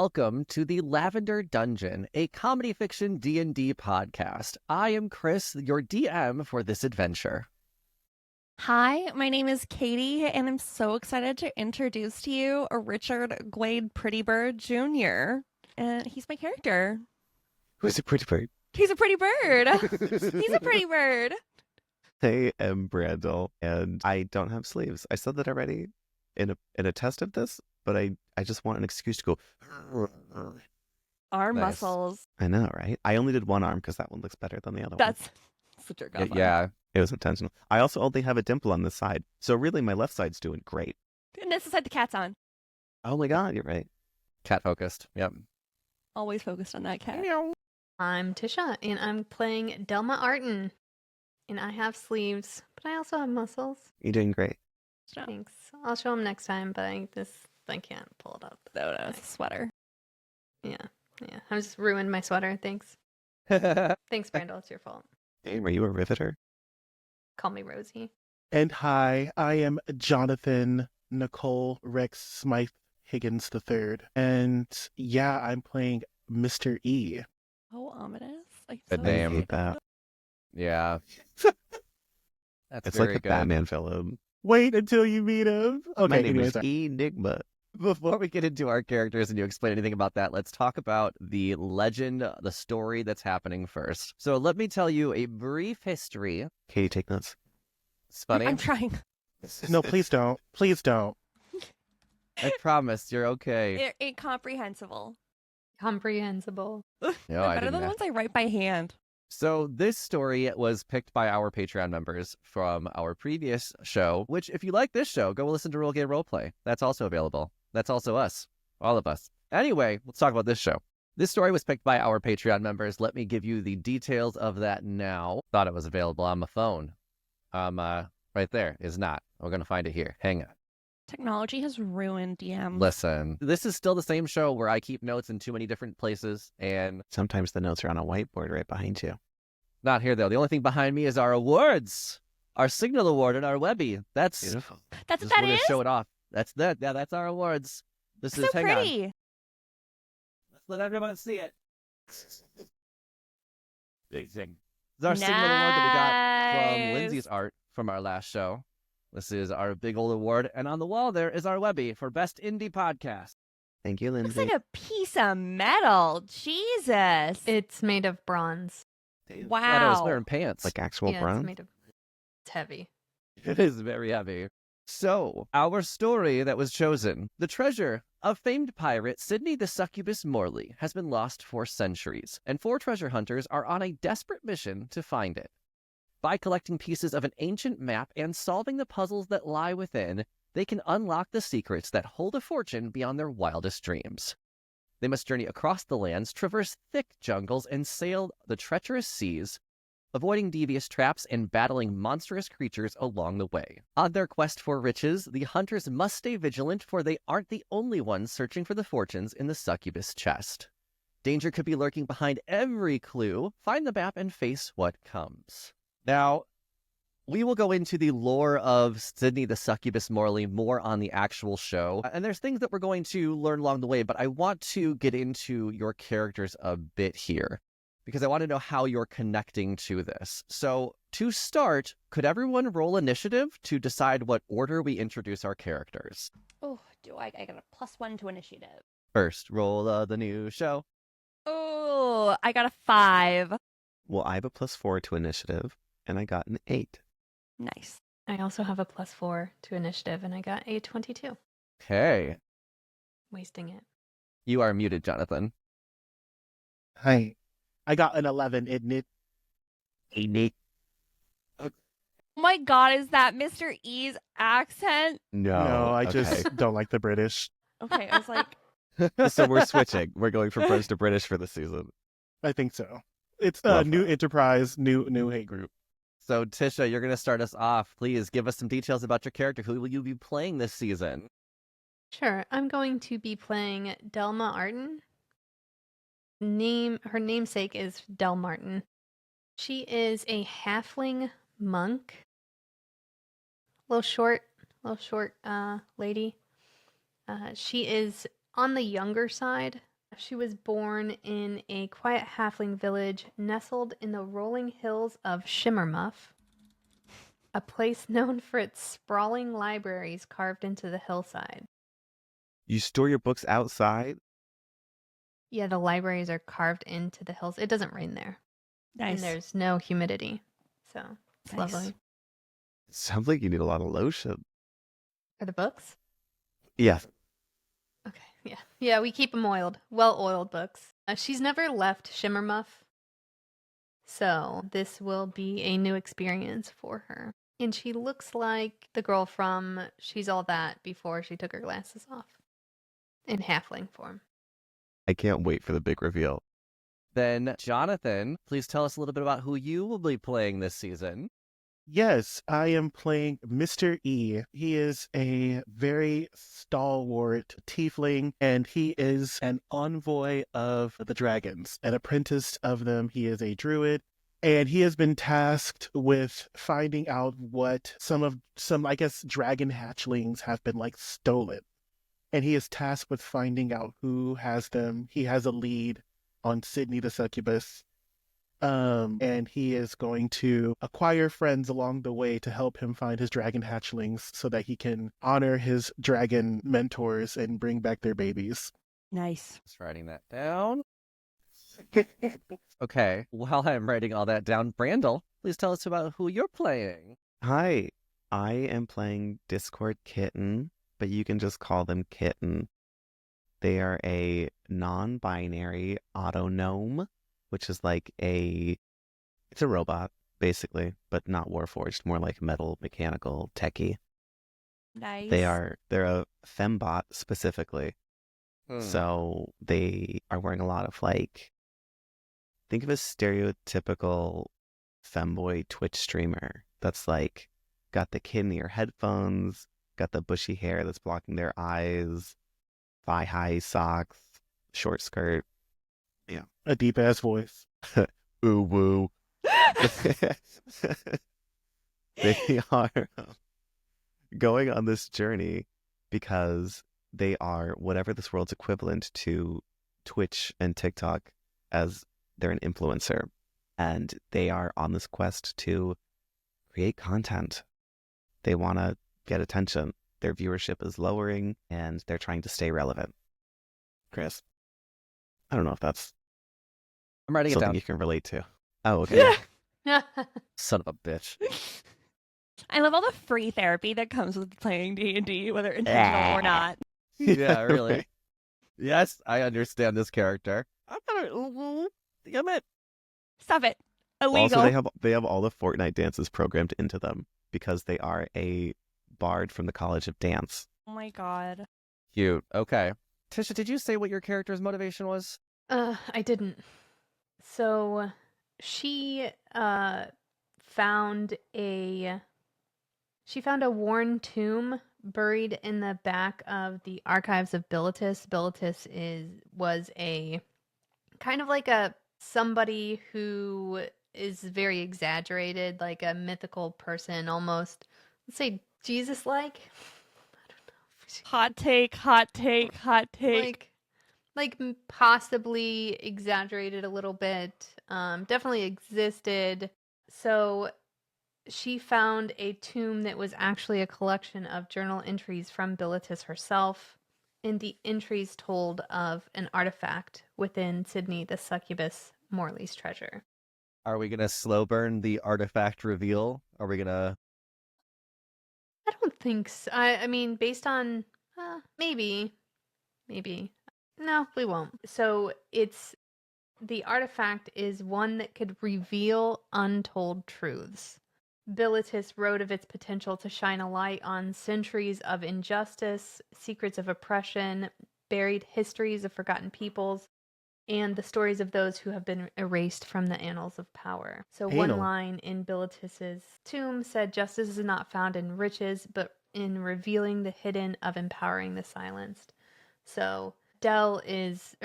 welcome to the Lavender Dungeon, a comedy fiction D&D podcast. I am Kris, your DM for this adventure. Hi, my name is Katie, and I'm so excited to introduce to you Richard Gaywad Prettybird Jr. And he's my character. Who's a pretty bird? He's a pretty bird. He's a pretty bird. I am Randall, and I don't have sleeves. I said that already in a test of this, but I just want an excuse to go. Arm Nice. muscles. I know, right? I only did one arm because that one looks better than the other one. That's a jerk off. Yeah. It was intentional. I also only have a dimple on this side, so really my left side's doing great. And that's the side the cat's on. Oh my god, you're right. Cat focused. Yep. Always focused on that cat. I'm Tisha, and I'm playing Delma Artin. And I have sleeves, but I also have muscles. You're doing great. So, Thanks. I'll show them next time, but I can't pull it up. no, it's a sweater. Yeah. I just ruined my sweater. Thanks. Thanks, Randall. It's your fault. Hey, were you a riveter? Call me Rosie. And hi, I am Jonathan Nicole Rex Smythe Higgins III. And yeah, I'm playing Mr. E. Oh, ominous. Good I name. hate that. Yeah. That's It's very like the good. Batman villain. Wait until you meet him. Okay, My name anyways, is Enigma. Before we get into our characters and you explain anything about that, let's talk about the legend, the story that's happening first. So let me tell you a brief history. Katie, take notes. It's funny. I'm trying. no, please don't. Please don't. I promise you're okay. Incomprehensible. Comprehensible. No, They're I better didn't than the have- ones I write by hand. So this story was picked by our Patreon members from our previous show, which if you like this show, go listen to Roll Game Roleplay. That's also available. That's also us. All of us. Anyway, let's talk about this show. This story was picked by our Patreon members. Let me give you the details of that now. Thought it was available on my phone. Right there is not. We're going to find it here. Hang on. Technology has ruined DMs. Listen, this is still the same show where I keep notes in too many different places, and Sometimes the notes are on a whiteboard right behind you. not here, though. The only thing behind me is our awards, our Signal Award and our Webby. That's Beautiful. That's just what that wanted is? to show it off. That's that. Yeah, that's our awards. This So is, hang on. pretty. Let's let everyone see it. Big thing. This is our Signal Award that we got from Nice. Lindsay's art from our last show. This is our big old award. And on the wall there is our Webby for Best Indie Podcast. Thank you, Looks Lindsay. like a piece of metal. Jesus. It's made of bronze. Thought I was Wow. wearing pants. Like actual yeah, bronze? it's heavy. It is very heavy. So, our story that was chosen, the treasure of famed pirate Sidney the Succubus Morley, has been lost for centuries, and 4 treasure hunters are on a desperate mission to find it. By collecting pieces of an ancient map and solving the puzzles that lie within, they can unlock the secrets that hold a fortune beyond their wildest dreams. They must journey across the lands, traverse thick jungles, and sail the treacherous seas, avoiding devious traps and battling monstrous creatures along the way. On their quest for riches, the hunters must stay vigilant, for they aren't the only ones searching for the fortunes in the succubus chest. Danger could be lurking behind every clue. Find the map and face what comes. Now, we will go into the lore of Sidney the Succubus Morley more on the actual show. And there's things that we're going to learn along the way, but I want to get into your characters a bit here, because I want to know how you're connecting to this. So, to start, could everyone roll initiative to decide what order we introduce our characters? Oh, do I got a +1 to initiative. First, roll the new show. Oh, I got a 5. Well, I have a +4 to initiative, and I got an 8. Nice. I also have a +4 to initiative, and I got a 22. Okay. Wasting it. You are muted, Jonathan. Hi. I got an 11 in it. Oh my god, is that Mr. E's accent? No, I okay. just don't like the British. Okay, I was like, So we're switching. We're going from French to British for the season. I think so. It's a Love new that. enterprise, new hate group. So, Tisha, you're going to start us off. Please give us some details about your character. Who will you be playing this season? Sure. I'm going to be playing Delma Artin. Her namesake is Del Martin. She is a halfling monk. Little short lady. She is on the younger side She was born in a quiet halfling village nestled in the rolling hills of Shimmermuff, a place known for its sprawling libraries carved into the hillside. You store your books outside? Yeah, the libraries are carved into the hills. It doesn't rain there. Nice. And there's no humidity. So it's Nice. lovely. It sounds like you need a lot of lotion. Are the books? Yeah. Okay, yeah. Yeah, we keep them oiled. Well-oiled books. She's never left Shimmermuff, so this will be a new experience for her. And she looks like the girl from She's All That before she took her glasses off. In halfling form. I can't wait for the big reveal. Then, Jonathan, please tell us a little bit about who you will be playing this season. Yes, I am playing Mr. E. He is a very stalwart tiefling, and he is an envoy of the dragons, an apprentice of them. He is a druid, and he has been tasked with finding out what some, I guess, dragon hatchlings have been stolen. And he is tasked with finding out who has them. He has a lead on Sydney the Succubus. And he is going to acquire friends along the way to help him find his dragon hatchlings so that he can honor his dragon mentors and bring back their babies. Nice. Just writing that down. Okay, while I'm writing all that down, Randall, please tell us about who you're playing. Hi, I am playing Discord Kitten, but you can just call them Kitten. They are a non-binary auto-gnome, which is it's a robot, basically, but not warforged, more like metal, mechanical, techie. Nice. They're a fembot specifically. Hmm. So they are wearing a lot of think of a stereotypical femboy Twitch streamer that's got the kid ear headphones, got the bushy hair that's blocking their eyes, thigh-high socks, short skirt. Yeah. A deep-ass voice. Ooh woo. They are going on this journey because they are whatever this world's equivalent to Twitch and TikTok, as they're an influencer. And they are on this quest to create content. They want to get attention. Their viewership is lowering and they're trying to stay relevant. Kris, I don't know if that's I'm writing it something down. you can relate to. Oh, okay. Son of a bitch. I love all the free therapy that comes with playing D&D, whether intentional or not. Yeah, really. Yes, I understand this character. I'm gonna damn it. Stop it. Illegal. Also, they have all the Fortnite dances programmed into them because they are a bard from the College of Dance. Oh my god. Cute. Okay. Tisha, did you say what your character's motivation was? I didn't. So she found a worn tomb buried in the back of the archives of Bilitis. Bilitis was a kind of like somebody who is very exaggerated, like a mythical person, almost, let's say, Jesus-like. I don't know. Hot take, hot take, hot take. Like possibly exaggerated a little bit. Definitely existed. So she found a tomb that was actually a collection of journal entries from Bilitis herself, and the entries told of an artifact within Sydney the Succubus Morley's treasure. Are we gonna slow burn the artifact reveal? Are we gonna... I don't think so. I mean, based on maybe. No, we won't. So the artifact is one that could reveal untold truths. Bilitis wrote of its potential to shine a light on centuries of injustice, secrets of oppression, buried histories of forgotten peoples, and the stories of those who have been erased from the annals of power. So one line in Bilitis's tomb said, "Justice is not found in riches, but in revealing the hidden, of empowering the silenced." So Dell is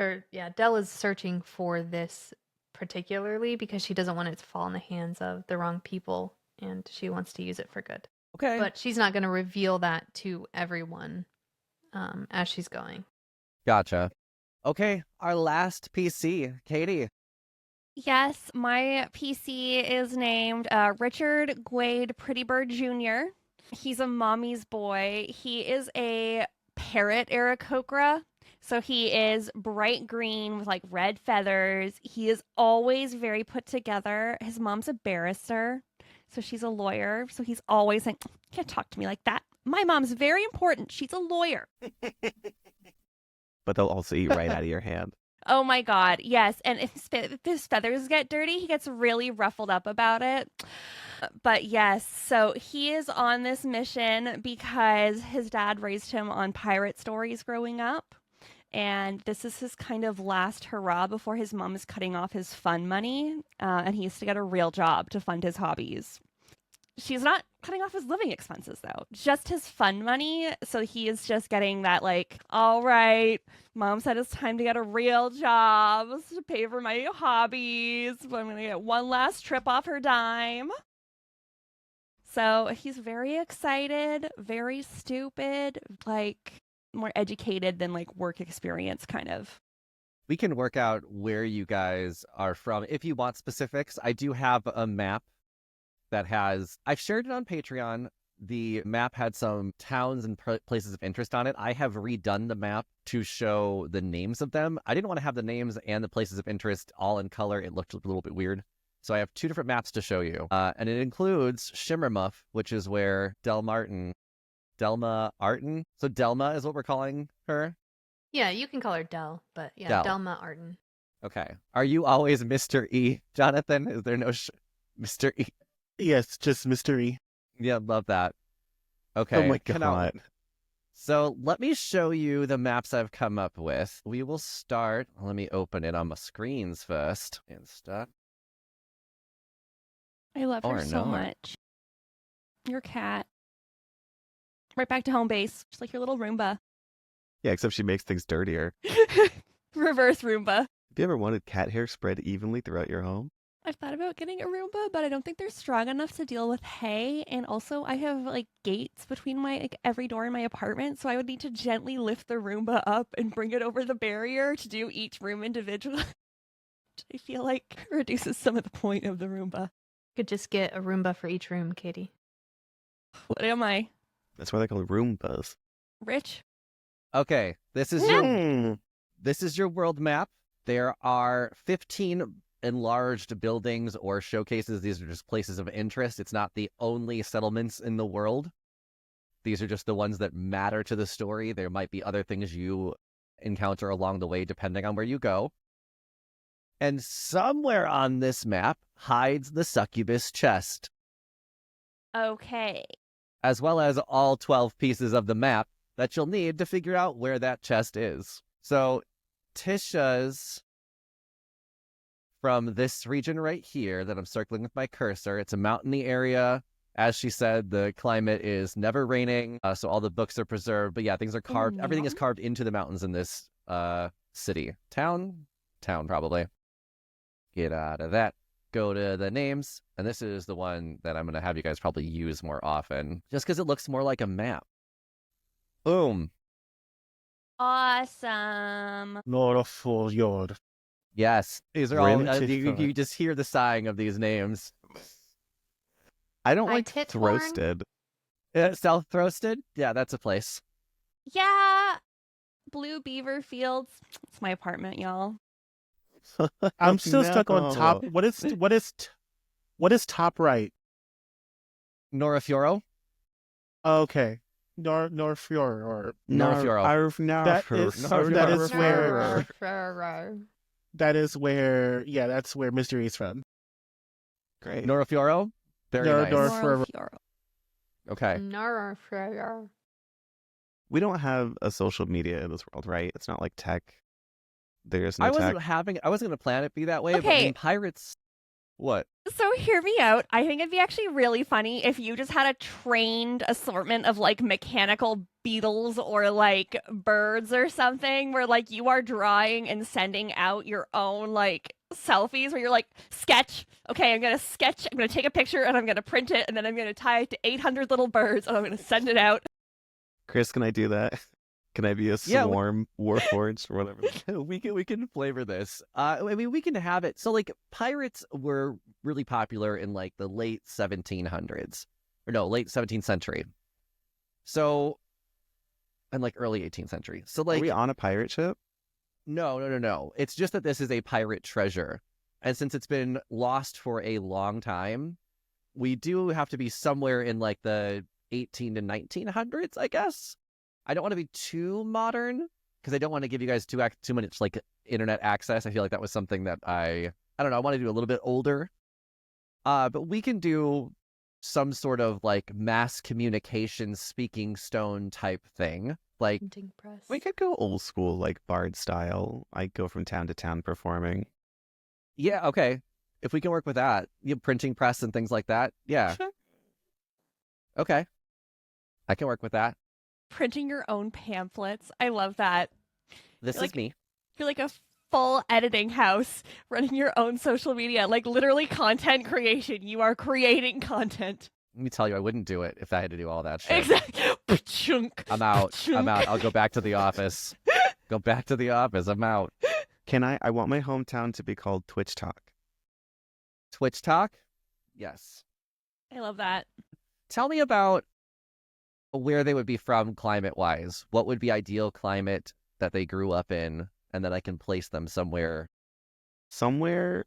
searching for this particularly because she doesn't want it to fall in the hands of the wrong people, and she wants to use it for good. Okay. But she's not going to reveal that to everyone as she's going. Gotcha. Okay, our last PC, Katie. Yes, my PC is named Richard Gaywad Prettybird Jr. He's a mommy's boy. He is a parrot Aarakocra. So he is bright green with like red feathers. He is always very put together. His mom's a barrister, so she's a lawyer. So he's always saying, "Can't talk to me like that. My mom's very important. She's a lawyer." But they'll also eat right out of your hand. Oh my God, yes. And if his feathers get dirty, he gets really ruffled up about it. But yes, so he is on this mission because his dad raised him on pirate stories growing up. And this is his kind of last hurrah before his mom is cutting off his fun money. And he has to get a real job to fund his hobbies. She's not cutting off his living expenses, though. Just his fun money. So he is just getting that, like, all right, mom said it's time to get a real job to pay for my hobbies. But I'm going to get one last trip off her dime. So he's very excited, very stupid, like more educated than like work experience, kind of. We can work out where you guys are from. If you want specifics, I do have a map that has, I've shared it on Patreon. The map had some towns and places of interest on it. I have redone the map to show the names of them. I didn't want to have the names and the places of interest all in color. It looked a little bit weird. So I have two different maps to show you. And it includes Shimmermuff, which is where Delma Artin. So Delma is what we're calling her. Yeah, you can call her Del, but yeah, Del. Delma Artin. Okay. Are you always Mr. E, Jonathan? Is there no Mr. E? Yes, just mystery. Yeah, love that. Okay. Oh my God. So let me show you the maps I've come up with. We will start. Let me open it on my screens first. Insta. I love her so much. Your cat. Right back to home base, just like your little Roomba. Yeah, except she makes things dirtier. Reverse Roomba. Have you ever wanted cat hair spread evenly throughout your home? I've thought about getting a Roomba, but I don't think they're strong enough to deal with hay. And also, I have like gates between every door in my apartment, so I would need to gently lift the Roomba up and bring it over the barrier to do each room individually. I feel like reduces some of the point of the Roomba. Could just get a Roomba for each room, Katie. What am I? That's why they're called Roombas. Rich? Okay, this is your world map. There are 15 enlarged buildings or showcases. These are just places of interest. It's not the only settlements in the world. These are just the ones that matter to the story. There might be other things you encounter along the way depending on where you go. And somewhere on this map hides the Succubus chest, Okay. as well as all 12 pieces of the map that you'll need to figure out where that chest is. So Tisha's from this region right here that I'm circling with my cursor. It's a mountainy area. As she said, the climate is never raining, so all the books are preserved. But yeah, things are carved. Everything is carved into the mountains in this city. Town, probably. Get out of that. Go to the names. And this is the one that I'm going to have you guys probably use more often, just because it looks more like a map. Boom. Awesome. Norafjord. Yes. These are all, Rimtifer. you just hear the sighing of these names. I don't I like tit Throasted. South Throasted? Yeah, that's a place. Yeah. Blue Beaver Fields. It's my apartment, y'all. I'm still stuck on top. What is top right? Norafioro? Okay. Norfjord or Norafioro. that is where that's where mystery is from. Great. Norafioro? Very nice. Norafioro. Okay. We don't have a social media in this world, right? It's not like tech. There's no I tech. wasn't going to plan it be that way, but I Okay. mean, pirates... What? So hear me out. I think it'd be actually really funny if you just had a trained assortment of like mechanical beetles or like birds or something where like you are drawing and sending out your own like selfies where you're like, sketch. Okay, I'm going to sketch. I'm going to take a picture and I'm going to print it and then I'm going to tie it to 800 little birds and I'm going to send it out. Kris, can I do that? Can I be a Yeah, swarm warforged or whatever? we can flavor this. I mean, we can have it. So like pirates were really popular in like the late 1700s, or no, late 17th century. So, and like early 18th century. So Are like we on a pirate ship? no. It's just that this is a pirate treasure, and since it's been lost for a long time, we do have to be somewhere in like the 18 to 1900s, I guess. I don't want to be too modern because I don't want to give you guys too much like internet access. I feel like that was something that I don't know. I want to do a little bit older. But we can do some sort of like mass communication speaking stone type thing. Like Printing press. We could go old school, like Bard style. I go from town to town performing. yeah, okay. If we can work with that, printing press and things like that. Yeah. Sure. Okay. I can work with that. Printing your own pamphlets. I love that. This You're is like- me. You're like a full editing house running your own social media, like literally content creation. You are creating content. Let me tell you, I wouldn't do it if I had to do all that shit. Exactly. Chunk. I'm out. I'm out. I'll go back to the office. Go back to the office. I'm out. I want my hometown to be called Twitch Talk. Twitch talk? Yes. I love that. Tell me about where they would be from climate-wise. What would be ideal climate that they grew up in, and then I can place them somewhere. Somewhere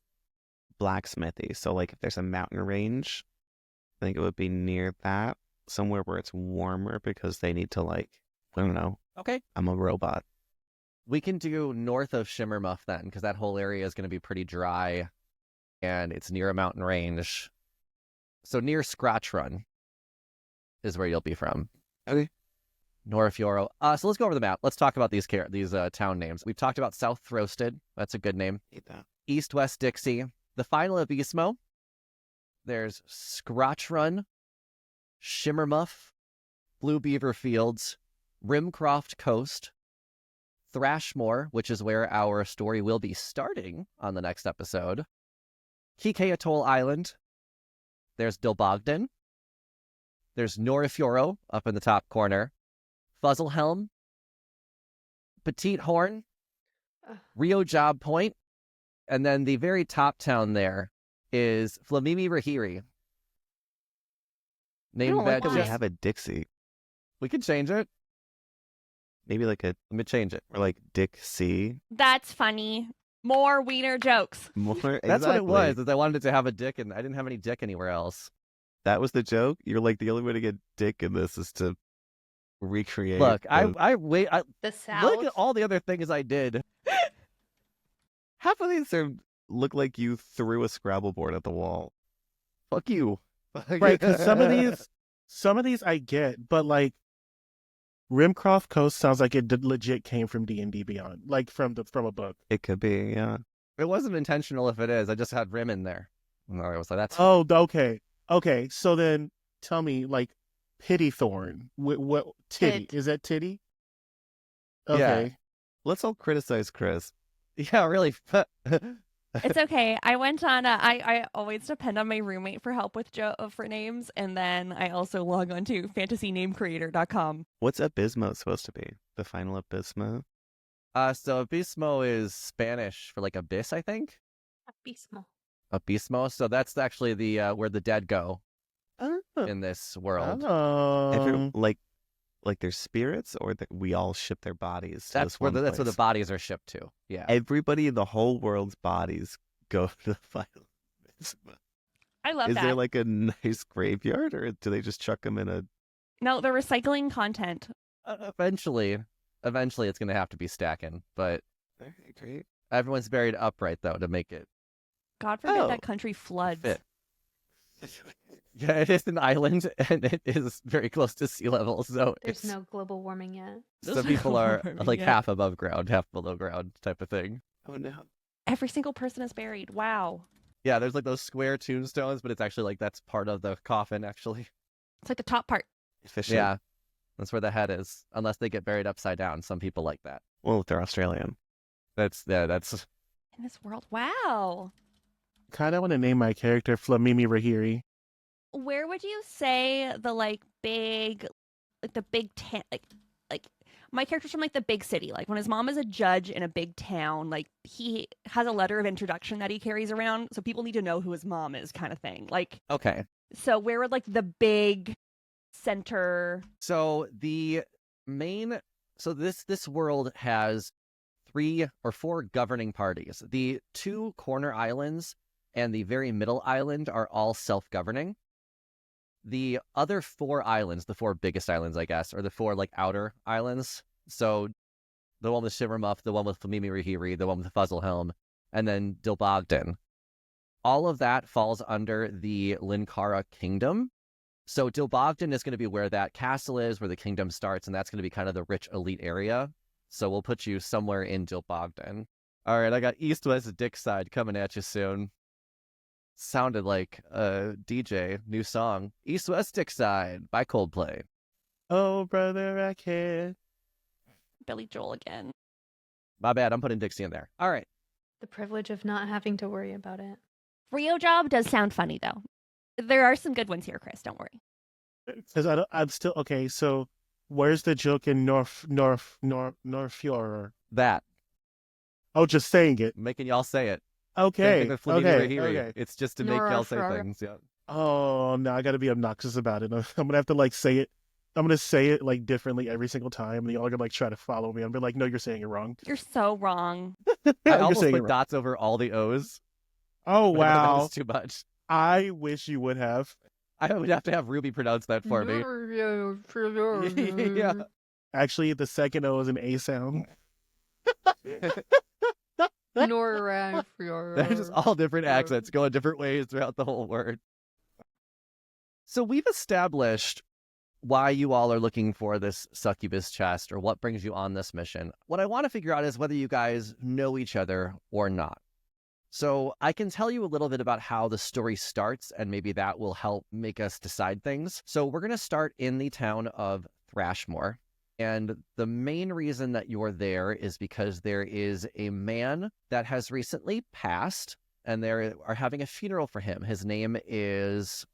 blacksmithy. So like if there's a mountain range, I think it would be near that. Somewhere where it's warmer because they need to like, I don't know. Okay. I'm a robot. We can do north of Shimmermuff then, because that whole area is going to be pretty dry, and it's near a mountain range. So near Scratch Run is where you'll be from. Okay. Norafjoro. So let's go over the map. Let's talk about these town names. We've talked about South Throsted. That's a good name. Hate that. East West Dixie. The final Abismo. There's Scratch Run, Shimmermuff, Blue Beaver Fields, Rimcroft Coast, Thrashmore, which is where our story will be starting on the next episode, Kike Atoll Island. There's Dilbogden. There's Norafjoro up in the top corner, Fuzzlehelm, Petite Horn, Rio Job Point, and then the very top town there is Flamimi Rahiri. I Name don't like that that we just- have a Dixie. we can change it. Maybe like a Let me change it. or like Dick C. That's funny. More wiener jokes. More. That's what it was. Exactly. Is I wanted it to have a dick, and I didn't have any dick anywhere else. That was the joke. You're like the only way to get dick in this is to recreate. Look, the- I wait. The South. Look at all the other things I did. half of these look like you threw a Scrabble board at the wall. Fuck you. Right, because some of these I get, but like Rimcroft Coast sounds like it legit came from D&D Beyond, like from a book. It could be, yeah. It wasn't intentional. If it is, I just had rim in there. And I was like, that's Oh, okay. So then tell me, like Pittythorn, what titty Tit. is that? Titty? Yeah. Okay. Let's all criticize Kris. yeah, really. It's okay. I went on. I always depend on my roommate for help with for names, and then I also log on to fantasynamecreator.com. What's Abismo supposed to be? The final Abismo? So Abismo is Spanish for like abyss, I think. Abismo. Abismo. So that's actually the where the dead go Oh. in this world. Oh. Like their spirits, or that we all ship their bodies to That's this where one that's where the place? bodies are shipped to. Yeah. Everybody in the whole world's bodies go to the final Abismo. I love Is that. there like a nice graveyard, or do they just chuck them in a... No, they're recycling content. Eventually, it's gonna have to be stacking. But Okay, great. everyone's buried upright though to make it God forbid Oh, that country floods. fit. Yeah, it is an island, and it is very close to sea level, so There's it's, no global warming yet. some people are like Yeah. half above ground, half below ground type of thing. Oh no. Every single person is buried. Wow. Yeah, there's like those square tombstones, but it's actually like that's part of the coffin, actually. It's like the top part. Efficient. Yeah, that's where the head is, unless they get buried upside down. Some people like that. Well, if they're Australian. That's In this world. Wow. Kind of want to name my character Flamimi Rahiri. Where would you say the like big my character's from like the big city. Like when his mom is a judge in a big town, like he has a letter of introduction that he carries around, so people need to know who his mom is, kind of thing. Like, Okay. so where would like the big center? So the main, so this world has 3 or 4 governing parties. The 2 corner islands and the very middle island are all self-governing. The other 4 islands, the 4 biggest islands, I guess, are the 4 like outer islands. So the one with Shimmermuff, the one with Flamimi Rahiri, the one with Fuzzlehelm, and then Dilbogden. All of that falls under the Linkara Kingdom. So Dilbogden is going to be where that castle is, where the kingdom starts, and that's going to be kind of the rich elite area. So we'll put you somewhere in Dilbogden. All right, I got East West Dick Side coming at you soon. Sounded like a DJ, new song. East West Dick Side by Coldplay. Oh, brother, I can't. Billy Joel again. My bad, I'm putting Dixie in there. All right. The privilege of not having to worry about it. Rio Job does sound funny though. There are some good ones here, Kris. Don't worry. Because I'm still okay. So, where's the joke in Northfjordur? That. Oh, just saying it. Making y'all say it. Same Okay. thing with Flamini Okay. Rahiri. Okay. It's just to make y'all say Northfjordur. things. Yeah. Oh, no, I got to be obnoxious about it. I'm gonna have to like say it. I'm gonna say it like differently every single time, and y'all are gonna like try to follow me. I'm gonna be like, no, you're saying it wrong. You're so wrong. I You're almost saying it put wrong. dots over all the O's. Oh But I thought that wow! was too much. I wish you would have. I would have to have Ruby pronounce that for me. Yeah. Actually, the second O is an A sound. They're just all different accents going different ways throughout the whole word. So we've established why you all are looking for this succubus chest or what brings you on this mission. What I want to figure out is whether you guys know each other or not. So I can tell you a little bit about how the story starts, and maybe that will help make us decide things. So we're going to start in the town of Thrashmore. And the main reason that you're there is because there is a man that has recently passed, and they are having a funeral for him. His name is,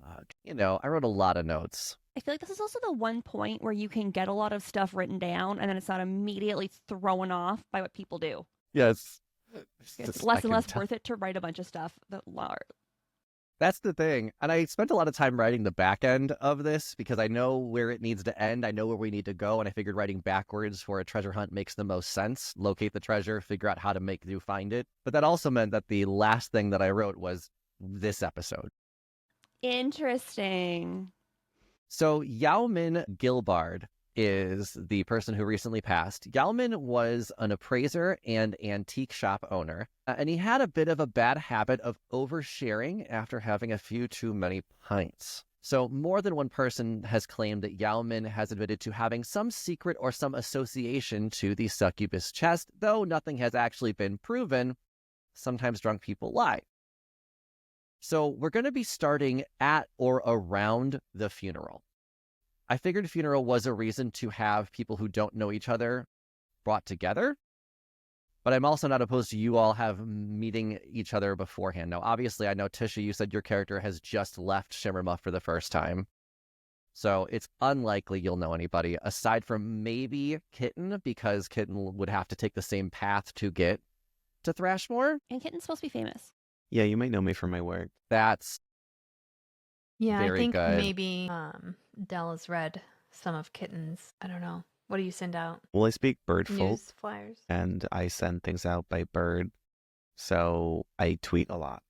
I wrote a lot of notes. I feel like this is also the one point where you can get a lot of stuff written down and then it's not immediately thrown off by what people do. Yes. It's less and less worth it to write a bunch of stuff that That's the thing. And I spent a lot of time writing the back end of this because I know where it needs to end. I know where we need to go. And I figured writing backwards for a treasure hunt makes the most sense. Locate the treasure, figure out how to make you find it. But that also meant that the last thing that I wrote was this episode. Interesting. So Yaomin Gilbard is the person who recently passed. Yaomin was an appraiser and antique shop owner, and he had a bit of a bad habit of oversharing after having a few too many pints. So more than one person has claimed that Yaomin has admitted to having some secret or some association to the succubus chest, though nothing has actually been proven. Sometimes drunk people lie. So we're going to be starting at or around the funeral. I figured a funeral was a reason to have people who don't know each other brought together, but I'm also not opposed to you all have meeting each other beforehand. Now, obviously, I know, Tisha, you said your character has just left Shimmermuff for the first time, so it's unlikely you'll know anybody, aside from maybe Kitten, because Kitten would have to take the same path to get to Thrashmore. And Kitten's supposed to be famous. Yeah, you might know me from my work. That's Yeah, Very I think good. maybe Dell has read some of Kitten's. I don't know. What do you send out? Well, I speak bird folk, News flyers. and I send things out by bird, so I tweet a lot.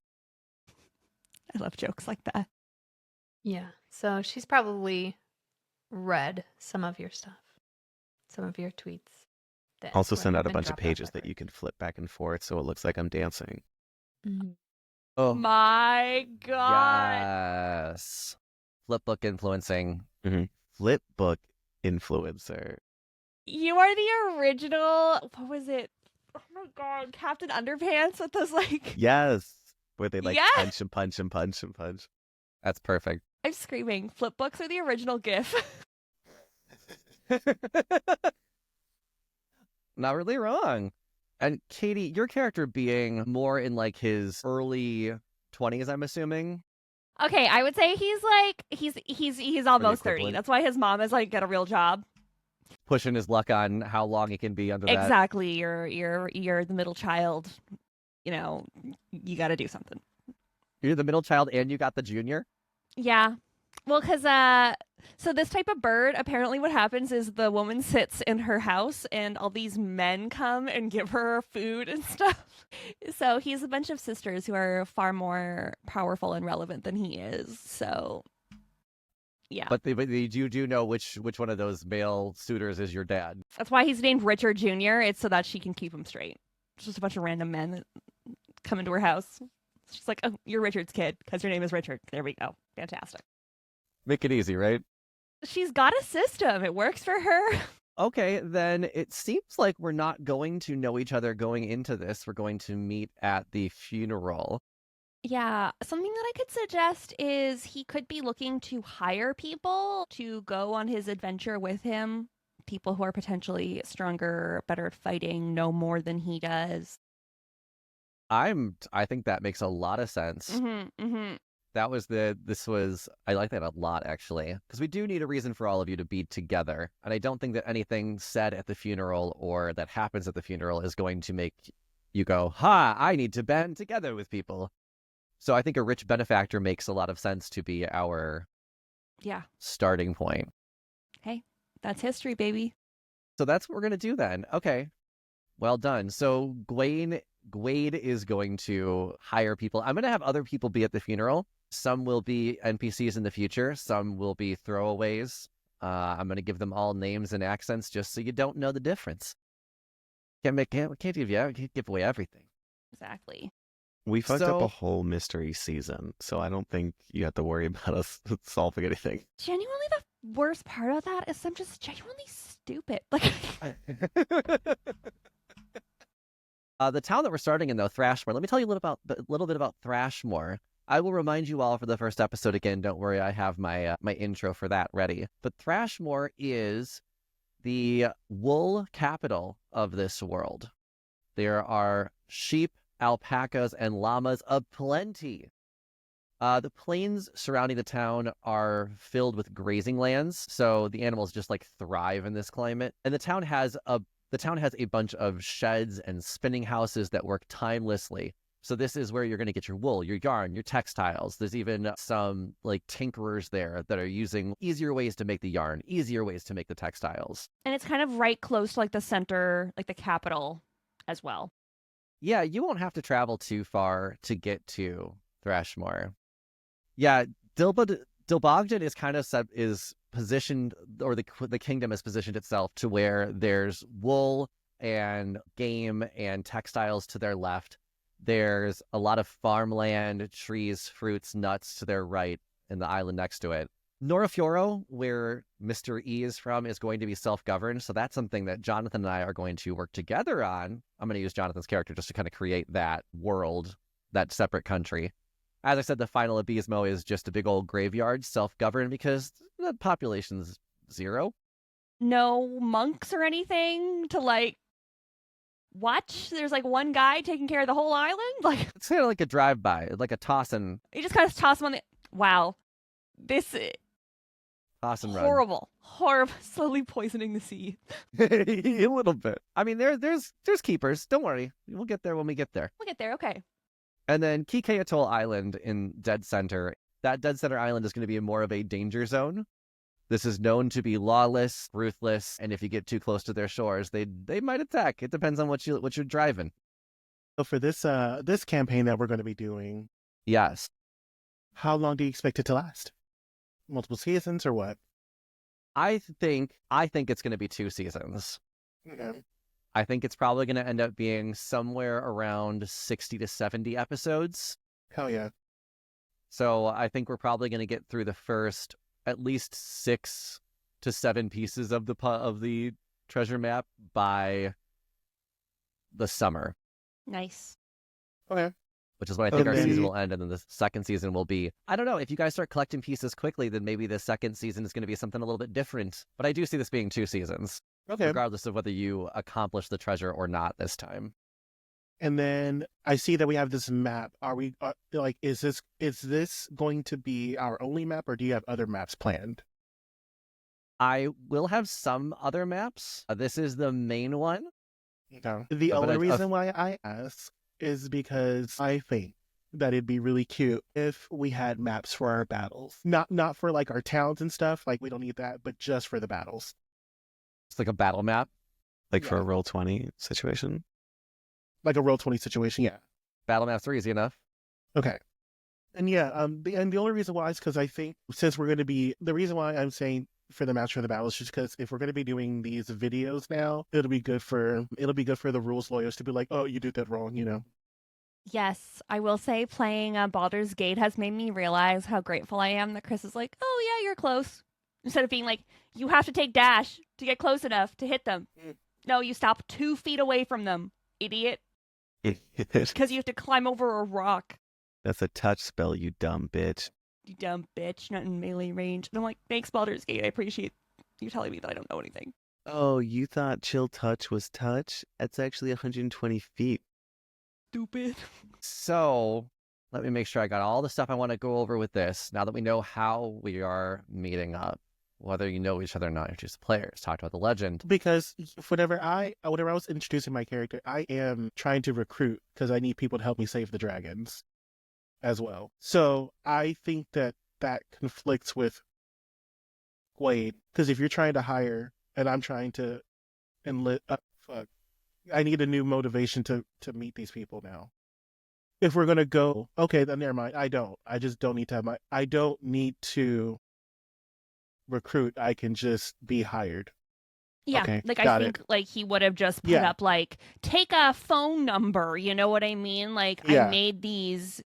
I love jokes like that. Yeah. So she's probably read some of your stuff, some of your tweets. that Also would send have out a been bunch of dropped off pages by that you bird. can flip back and forth so it looks like I'm dancing. Mhm. oh My God. yes, flipbook influencing. Flipbook influencer. You are the original. What was it? Oh my God. Captain Underpants with those like. Yes. Where they like Yeah. punch and punch and punch and punch. That's perfect. I'm screaming. Flipbooks are the original GIF. Not really wrong. And Katie, your character being more in like his early 20s, I'm assuming. Okay, I would say he's almost 30. equivalent. That's why his mom is like, get a real job. Pushing his luck on how long he can be under that. Exactly. You're the middle child. You know, you got to do something. You're the middle child and you got the junior? Yeah. Well, because so this type of bird, apparently what happens is the woman sits in her house and all these men come and give her food and stuff. So he has a bunch of sisters who are far more powerful and relevant than he is. So, yeah. But you do know which one of those male suitors is your dad. That's why he's named Richard Jr. It's so that she can keep him straight. It's just a bunch of random men that come into her house. It's just like, oh, you're Richard's kid because your name is Richard. There we go. Fantastic. Make it easy, right? She's got a system. It works for her. Okay, then it seems like we're not going to know each other going into this. We're going to meet at the funeral. Yeah, something that I could suggest is he could be looking to hire people to go on his adventure with him. People who are potentially stronger, better at fighting, know more than he does. I think that makes a lot of sense. I like that a lot, actually, because we do need a reason for all of you to be together. And I don't think that anything said at the funeral or that happens at the funeral is going to make you go, ha, I need to band together with people. So I think a rich benefactor makes a lot of sense to be our starting point. Hey, that's history, baby. So that's what we're going to do then. Okay, well done. So Gwade is going to hire people. I'm going to have other people be at the funeral. Some will be NPCs in the future. Some will be throwaways. I'm going to give them all names and accents just so you don't know the difference. Can't give away everything. Exactly. We fucked up a whole mystery season, so I don't think you have to worry about us solving anything. Genuinely, the worst part of that is I'm just genuinely stupid. Like, the town that we're starting in, though, Thrashmore. Let me tell you a little bit about Thrashmore. I will remind you all for the first episode again. Don't worry, I have my intro for that ready. But Thrashmore is the wool capital of this world. There are sheep, alpacas, and llamas aplenty. The plains surrounding the town are filled with grazing lands, so the animals just like thrive in this climate. And the town has a bunch of sheds and spinning houses that work timelessly. So this is where you're going to get your wool, your yarn, your textiles. There's even some like tinkerers there that are using easier ways to make the yarn, easier ways to make the textiles. and it's kind of right close to like the center, like the capital as well. Yeah, you won't have to travel too far to get to Thrashmore. Yeah, Dilbogden is kind of is positioned, or the kingdom has positioned itself to where there's wool and game and textiles to their left. There's a lot of farmland, trees, fruits, nuts to their right, and the island next to it. Norafioro, where Mr. E is from, is going to be self-governed, so that's something that Jonathan and I are going to work together on. I'm going to use Jonathan's character just to kind of create that world, that separate country. As I said, the final Abismo is just a big old graveyard, self-governed, because the population's 0. No monks or anything to like watch. There's like one guy taking care of the whole island. Like, It's kind of like a drive-by, like a toss and you just kind of toss them on the. Wow, this is run. horrible, slowly poisoning the sea. A little bit. I mean, there's keepers. Don't worry, we'll get there when we get there. We'll get there. Okay. And then Kike Atoll Island in Dead Center. That Dead Center Island is going to be more of a danger zone. This is known to be lawless, ruthless, and if you get too close to their shores, they might attack. It depends on what you're driving. So for this campaign that we're going to be doing, Yes. how long do you expect it to last? Multiple seasons or what? I think it's going to be 2 seasons. Okay. I think it's probably going to end up being somewhere around 60 to 70 episodes. Hell yeah. So I think we're probably going to get through the first at least 6 to 7 pieces of the treasure map by the summer. Nice. Okay. Which is when I think our Okay. season will end, and then the second season will be, I don't know, if you guys start collecting pieces quickly, then maybe the second season is going to be something a little bit different. But I do see this being 2 seasons, Okay. regardless of whether you accomplish the treasure or not this time. And then I see that we have this map. Are we is this going to be our only map, or do you have other maps planned? I will have some other maps. This is the main one. No. The But only I- reason why I ask is because I think that it'd be really cute if we had maps for our battles. Not for like our towns and stuff, like we don't need that, but just for the battles. It's like a battle map. Like for Yeah. a Roll20 situation. Like a Roll20 situation, yeah. Battle maps are easy enough. Okay. And yeah, the only reason why is because I think since we're going to be, the reason why I'm saying for the match for the battle is just because if we're going to be doing these videos now, it'll be good for the rules lawyers to be like, oh, you did that wrong, you know. Yes, I will say playing Baldur's Gate has made me realize how grateful I am that Kris is like, oh yeah, you're close. Instead of being like, you have to take dash to get close enough to hit them. No, you stop 2 feet away from them, idiot. Because you have to climb over a rock. That's a touch spell, you dumb bitch. You dumb bitch, not in melee range. And I'm like, thanks, Baldur's Gate. I appreciate you telling me that I don't know anything. Oh, you thought chill touch was touch? That's actually 120 feet. Stupid. So let me make sure I got all the stuff I want to go over with this. Now that we know how we are meeting up, whether you know each other or not, introduce the players, talk about the legend. Because whenever I was introducing my character, I am trying to recruit because I need people to help me save the dragons as well. So I think that conflicts with Gaywad, because if you're trying to hire and I'm trying to enlist, I need a new motivation to meet these people now. If we're gonna go, okay, then never mind. I just don't need to have I don't need to recruit. I can just be hired. Yeah, Okay, like got I think like he would have just put Yeah. up like, take a phone number, you know what I mean? Like Yeah. I made these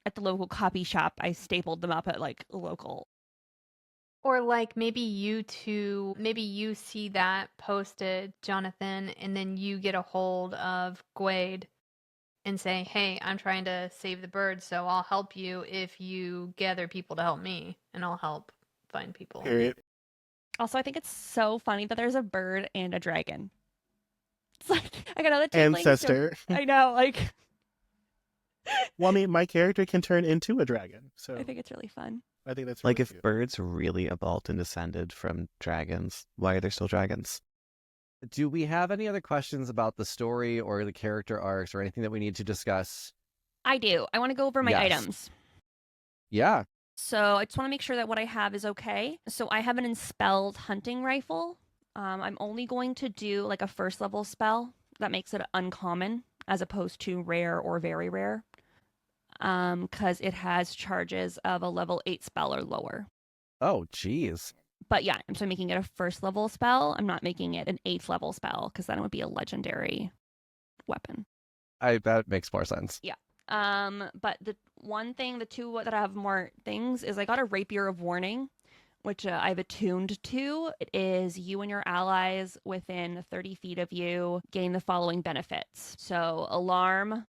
at the local copy shop. I stapled them up at like a local. Or like maybe you see that posted, Jonathan, and then you get a hold of Gaywad and say, hey, I'm trying to save the bird, so I'll help you if you gather people to help me, and I'll help find people. Period. Also, I think it's so funny that there's a bird and a dragon. It's like I got another Ancestor. I know, like Well, I mean, my character can turn into a dragon, so I think it's really fun. I think that's Like really if cute. birds really evolved and descended from dragons, why are there still dragons? Do we have any other questions about the story or the character arcs or anything that we need to discuss? I do. I want to go over my Yes. items. Yeah. So I just want to make sure that what I have is okay. So I have an Enspelled hunting rifle. I'm only going to do like a first level spell that makes it uncommon as opposed to rare or very rare. Because it has charges of a level 8 spell or lower. Oh, geez. But yeah, so I'm making it a first level spell. I'm not making it an 8th level spell because then it would be a legendary weapon. That makes more sense. But the two that I have more things is I got a Rapier of Warning, which I've attuned to. It is you and your allies within 30 feet of you gain the following benefits. So alarm,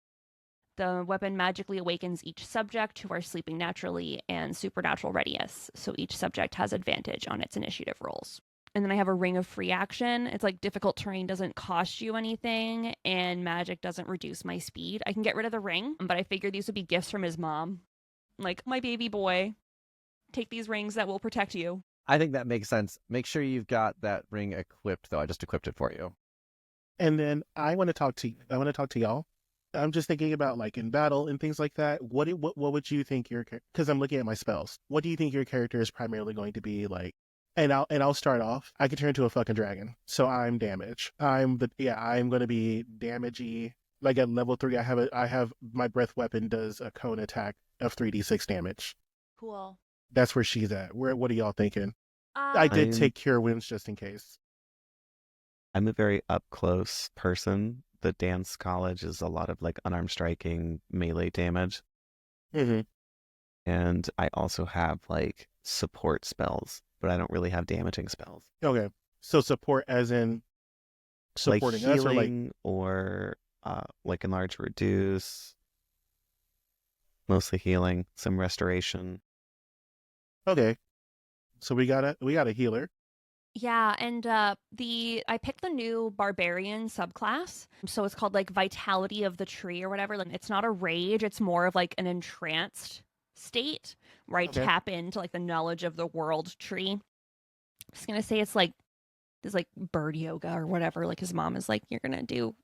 the weapon magically awakens each subject who are sleeping naturally, and supernatural readiness. So each subject has advantage on its initiative rolls. And then I have a Ring of Free Action. It's like difficult terrain doesn't cost you anything, and magic doesn't reduce my speed. I can get rid of the ring, but I figured these would be gifts from his mom. Like, my baby boy, take these rings that will protect you. I think that makes sense. Make sure you've got that ring equipped, though. I just equipped it for you. And then I want to talk to y'all. I'm just thinking about like in battle and things like that. What would you think because I'm looking at my spells. What do you think your character is primarily going to be like? And I'll start off. I can turn into a fucking dragon, so I'm damage. I'm going to be damagey. Like at level 3, I have my breath weapon does a cone attack of 3d6 damage. Cool. That's where she's at. What are y'all thinking? I did take cure wounds just in case. I'm a very up close person. The dance college is a lot of like unarmed striking melee damage. Mm-hmm. And I also have like support spells, but I don't really have damaging spells. Okay, so support as in supporting us, or like healing or like enlarge, reduce. Mostly healing, some restoration. okay. So we got a healer. Yeah, and I picked the new barbarian subclass. So it's called like Vitality of the Tree or whatever. Like it's not a rage, it's more of like an entranced state where I Okay. tap into like the knowledge of the world tree. just gonna say it's like this like bird yoga or whatever. Like his mom is like, you're gonna do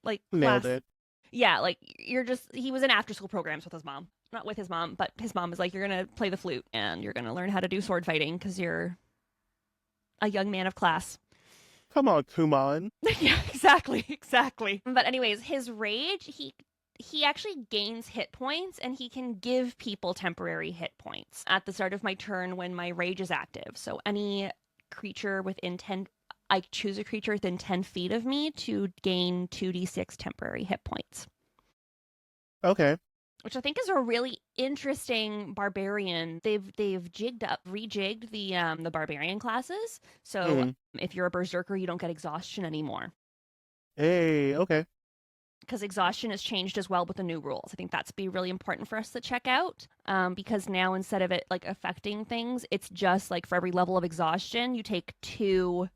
like Nailed class. it. Yeah, like he was in after school programs with his mom. Not with his mom, but his mom is like, you're gonna play the flute and you're gonna learn how to do sword fighting because you're a young man of class. Come on, Kumon. Yeah, exactly. But anyways, his rage, he actually gains hit points and he can give people temporary hit points at the start of my turn when my rage is active. So any creature I choose a creature within 10 feet of me to gain 2d6 temporary hit points. Okay. Which I think is a really interesting barbarian. They've rejigged the barbarian classes. So if you're a berserker, you don't get exhaustion anymore. Hey, okay. Because exhaustion has changed as well with the new rules. I think that's be really important for us to check out. Because now instead of it like affecting things, it's just like for every level of exhaustion, you take 2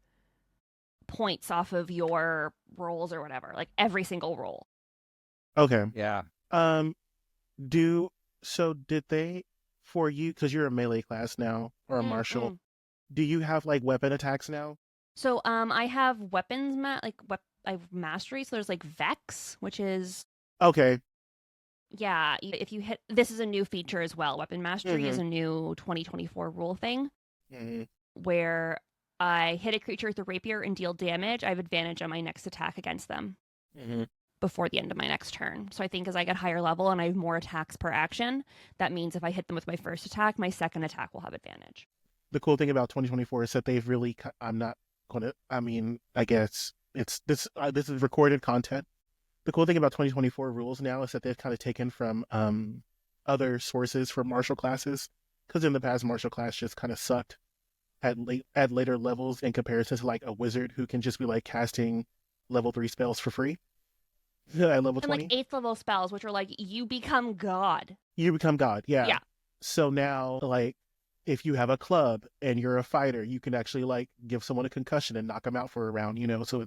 points off of your rolls or whatever. Like every single roll. Okay. Yeah. Did they, for you, because you're a melee class now, or a martial, do you have like weapon attacks now? So I have weapons, I have mastery, so there's like Vex, which is... Okay. Yeah, if you hit... This is a new feature as well. Weapon mastery is a new 2024 rule thing, where I hit a creature with a rapier and deal damage, I have advantage on my next attack against them. Before the end of my next turn. So I think as I get higher level and I have more attacks per action, that means if I hit them with my first attack, my second attack will have advantage. The cool thing about 2024 is that they've really, I guess this is recorded content. The cool thing about 2024 rules now is that they've kind of taken from other sources for martial classes, because in the past martial class just kind of sucked at later levels in comparison to like a wizard who can just be like casting level 3 spells for free. At level 20. And like 8th level spells, which are like, you become God. You become God, yeah. Yeah. So now, like, if you have a club and you're a fighter, you can actually like give someone a concussion and knock them out for a round, so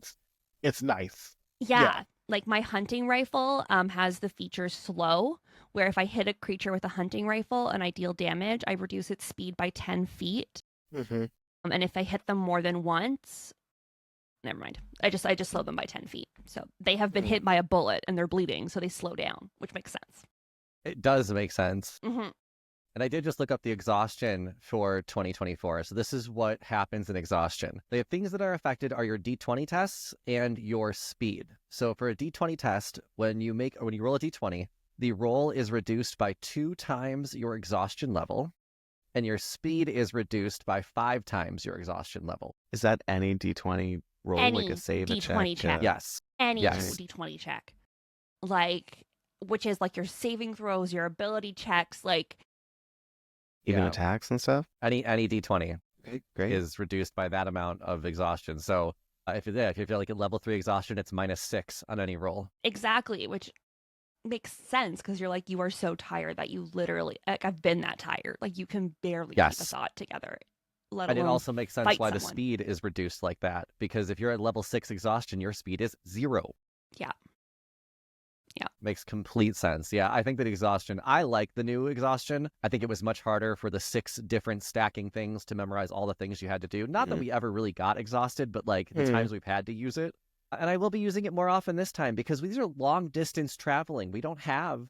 it's nice. Yeah. Like my hunting rifle has the feature slow, where if I hit a creature with a hunting rifle and I deal damage, I reduce its speed by 10 feet. And if I hit them more than once... Never mind. I just slow them by 10 feet. So they have been hit by a bullet and they're bleeding, so they slow down, which makes sense. It does make sense. And I did just look up the exhaustion for 2024. So this is what happens in exhaustion. The things that are affected are your D20 tests and your speed. So for a D20 test, when you roll a D20, the roll is reduced by 2 times your exhaustion level, and your speed is reduced by 5 times your exhaustion level. Is that any D20 roll, Any like a save, a D20 check. Yes. Any Yes. D20 check. Like, which is like your saving throws, your ability checks, like... Even Yeah. attacks and stuff? Any D20 Great. is reduced by that amount of exhaustion. So if you're like at level 3 exhaustion, it's -6 on any roll. Exactly, which makes sense because you're like, you are so tired that you literally... Like, I've been that tired. Like, you can barely keep a Yes. thought together. Let And it alone also makes sense fight why the someone. speed is reduced like that. Because if you're at level 6 exhaustion, your speed is 0. Yeah. Makes complete sense. Yeah, I think that exhaustion, I like the new exhaustion. I think it was much harder for the 6 different stacking things to memorize all the things you had to do. Not that we ever really got exhausted, but like the times we've had to use it. And I will be using it more often this time because these are long distance traveling. We don't have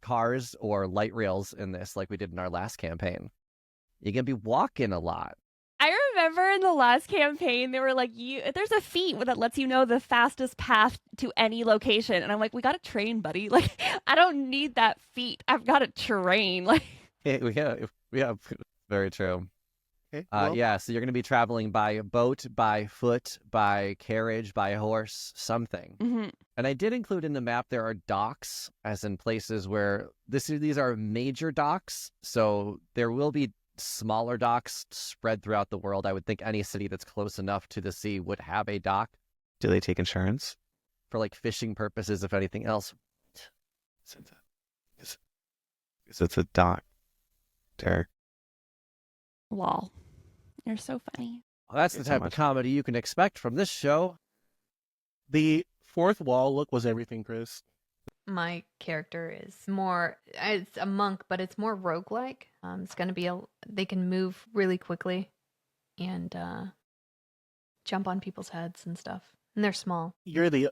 cars or light rails in this like we did in our last campaign. You're gonna be walking a lot. I remember in the last campaign, they were like, there's a feat that lets you know the fastest path to any location. And I'm like, we got to train, buddy. Like, I don't need that feat. I've got to train. Like, Yeah, very true. Okay. So you're going to be traveling by boat, by foot, by carriage, by horse, something. And I did include in the map there are docks, as in places where these are major docks. So there will be smaller docks spread throughout the world. I would think any city that's close enough to the sea would have a dock. Do they take insurance? For like fishing purposes, if anything else. It's a dock. Derek. lol. You're so funny. Well, that's the Thanks so type of much. comedy you can expect from this show. The fourth wall look was everything, Kris. my character is more, it's a monk, but it's more roguelike. It's going to be, they can move really quickly and jump on people's heads and stuff. And they're small. You're the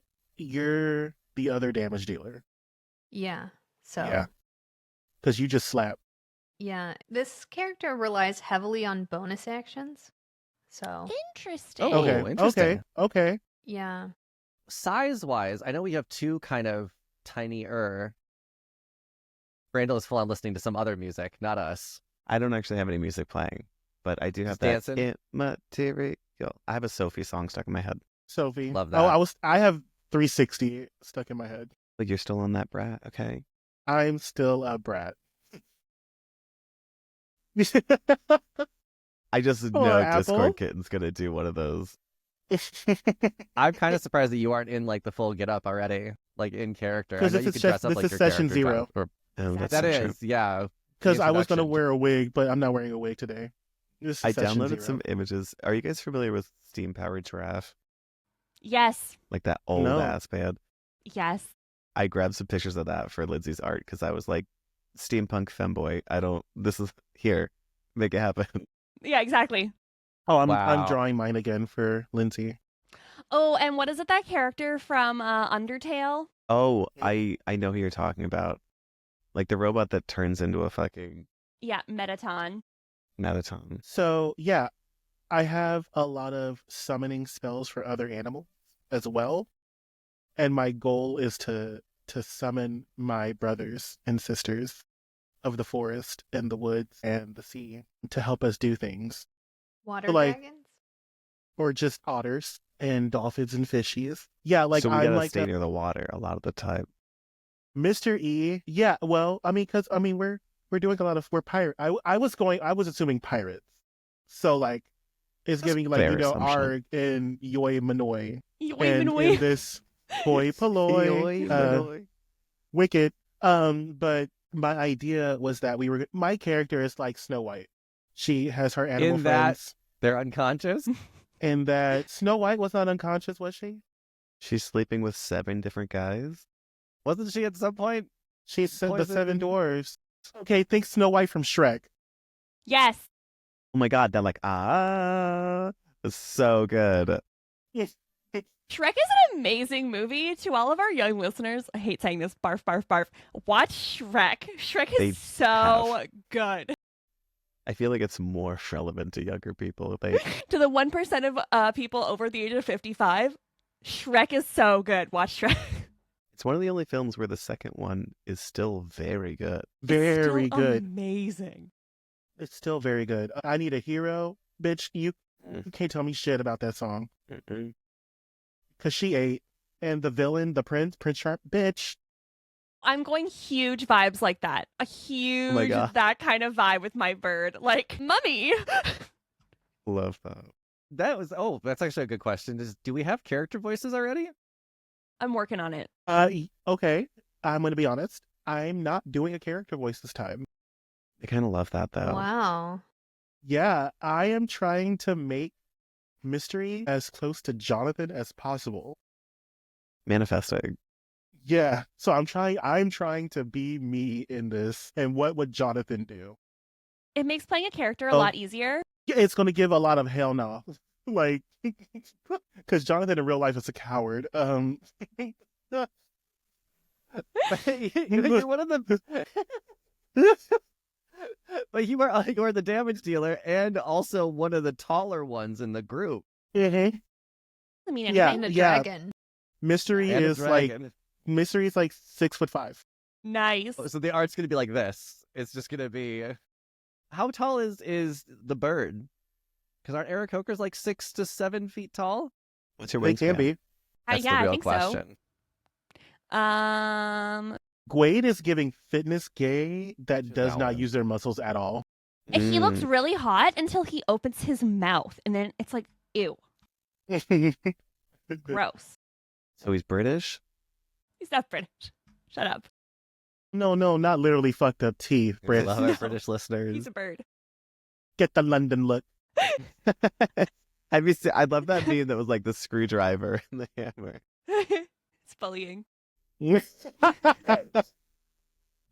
other damage dealer. Yeah. So. Yeah. Because you just slap. Yeah. This character relies heavily on bonus actions. So. Interesting. Oh, Okay. interesting. Okay. Yeah. Size-wise, I know we have two kind of tinier. Randall is full on listening to some other music, not us. I don't actually have any music playing, but I do have Just that dancing? immaterial. I have a Sophie song stuck in my head. Sophie. Love Oh, that. I have 360 stuck in my head. Like you're still on that brat, okay? I'm still a brat. I just Poor know Apple. Discord Kitten's gonna do one of those. I'm kind of surprised that you aren't in like the full get up already, like in character. I 'Cause know this you is could dress just- up this like is your session character zero. dress. Oh, that's That so is, true. yeah. Because I was going to introduction. wear a wig, but I'm not wearing a wig today. This is I session downloaded zero. some images. Are you guys familiar with Steam Powered Giraffe? Yes. Like that old No. ass band? Yes. I grabbed some pictures of that for Lindsay's art because I was like, steampunk femboy. This is here. Make it happen. Yeah, exactly. Oh, I'm Wow. drawing mine again for Lindsay. Oh, and what is it, that character from Undertale? Oh, I know who you're talking about. Like the robot that turns into a fucking Yeah, Metaton. Metaton. So, yeah, I have a lot of summoning spells for other animals as well. And my goal is to summon my brothers and sisters of the forest and the woods and the sea to help us do things. Water Like- dragons? Or just otters and dolphins and fishies. Yeah, like so we I'm gotta like stay near the water a lot of the time. Mr. E. Yeah, well, because we're doing a lot of, we're pirate. I was assuming pirates. So like it's That's giving a like, fair you know, assumption. Arg and Yoi Manoy. Wait, And in this Hoi Polloi, Wicked. But my idea was that my character is like Snow White. She has her animal In that- friends. They're unconscious. And that Snow White was not unconscious, was she? She's sleeping with 7 different guys. Wasn't she at some point? She said the 7 Poison. dwarves. Okay, think Snow White from Shrek. Yes. Oh my god, that like it's so good. Shrek is an amazing movie. To all of our young listeners, I hate saying this, barf, barf, barf. Watch Shrek. Shrek is They so good. I feel like it's more relevant to younger people. They To the 1% of people over the age of 55, Shrek is so good. Watch Shrek. It's one of the only films where the second one is still very good. Very It's still good. Amazing. It's still very good. I Need a Hero, bitch. You can't tell me shit about that song. Because she ate. And the villain, the Prince Sharp, bitch. I'm going huge vibes like that. A huge, God. that kind of vibe with my bird. Like, mummy. Love that. That's actually a good question. Do we have character voices already? I'm working on it. Okay. I'm going to be honest. I'm not doing a character voice this time. I kind of love that though. Wow. Yeah, I am trying to make Mystery as close to Jonathan as possible. Manifesting. Yeah, so I'm trying to be me in this. And what would Jonathan do? It makes playing a character a Oh. lot easier. Yeah, it's going to give a lot of hell no. Like, because Jonathan in real life is a coward. You're one of the. But you are the damage dealer and also one of the taller ones in the group. Mhm. I mean, Yeah, And a yeah. dragon. Mystery And a is like dragon. 6'5". nice. So the art's gonna be like this. It's just gonna be. How tall is the bird? Because aren't Aarakocras like 6 to 7 feet tall? What's your They can wingspan? be. That's yeah, the real I think question. so. Gaywad is giving fitness gay that does That not one. use their muscles at all. He looks Mm. really hot until he opens his mouth, and then it's like, ew, gross. So he's British? He's not British. Shut up. No, not literally fucked up teeth, We Brit. love our British listeners. He's a bird. Get the London look. Have you seen? I love that meme that was like the screwdriver and the hammer. It's bullying. I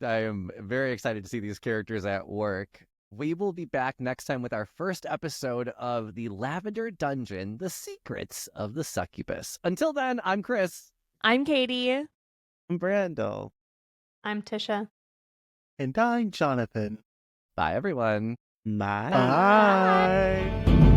am very excited to see these characters at work. We will be back next time with our first episode of the Lavender Dungeon, The Secrets of the Succubus. Until then, I'm Kris. I'm Katie. I'm Randall. I'm Tisha. And I'm Jonathan. Bye, everyone. Bye. Bye.